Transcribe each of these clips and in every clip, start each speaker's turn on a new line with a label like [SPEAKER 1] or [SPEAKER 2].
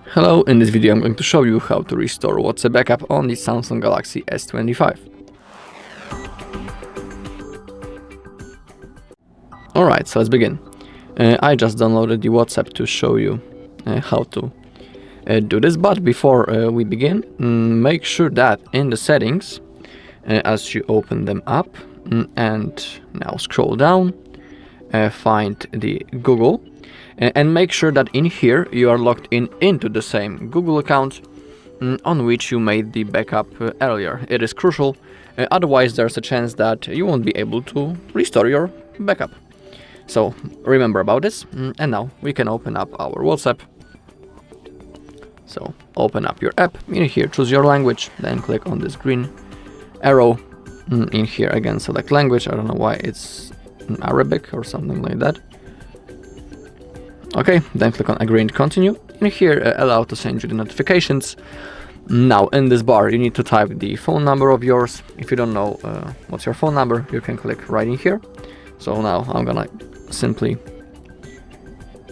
[SPEAKER 1] Hello, in this video I'm going to show you how to restore WhatsApp backup on the Samsung Galaxy S25. Alright, so let's begin. I just downloaded the WhatsApp to show you how to do this, but before we begin, make sure that in the settings, as you open them up, and now scroll down, find the Google, and make sure that in here you are logged into the same Google account on which you made the backup earlier. It is crucial, otherwise there's a chance that you won't be able to restore your backup. So remember about this, and now we can open up our WhatsApp. So open up your app, in here choose your language, then click on this green arrow. In here again select language, I don't know why it's Arabic or something like that. Okay, then click on agree and continue. In here allow to send you the notifications. Now in this bar you need to type the phone number of yours. If you don't know what's your phone number, you can click right in here. So now I'm gonna simply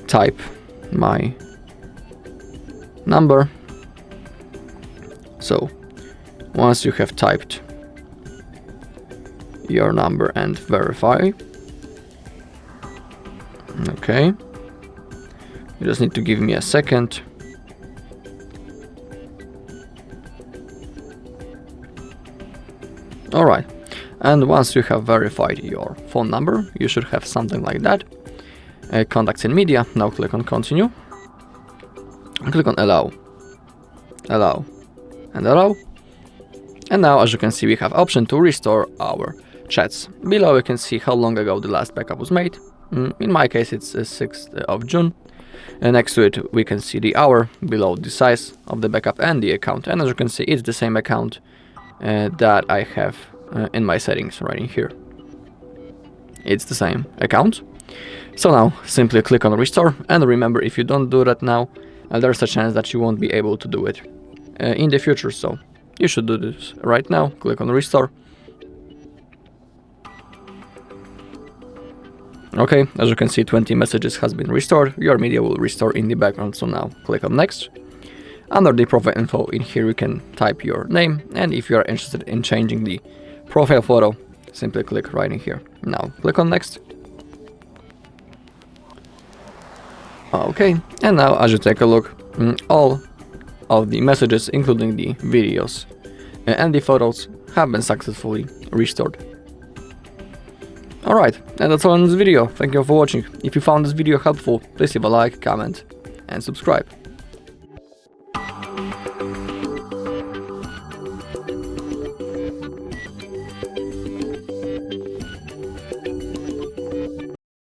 [SPEAKER 1] type my number. So once you have typed your number and verify, okay, you just need to give me a second. Alright, and once you have verified your phone number, you should have something like that. Contacts and media, now click on continue. And click on allow, allow, and allow. And now as you can see we have option to restore our chats. Below you can see how long ago the last backup was made. In my case it's 6th of June. Next to it we can see the hour, below the size of the backup and the account, and as you can see it's the same account that I have in my settings right in here. It's the same account. So now simply click on restore, and remember, if you don't do that now, there's a chance that you won't be able to do it in the future, so you should do this right now. Click on restore. Okay, as you can see 20 messages has been restored. Your media will restore in the background, so now click on next. Under the profile info, in here you can type your name, and if you are interested in changing the profile photo, simply click right in here. Now click on next. Okay, and now as you take a look, all of the messages, including the videos and the photos, have been successfully restored. Alright, and that's all in this video. Thank you for watching. If you found this video helpful, please leave a like, comment, and subscribe.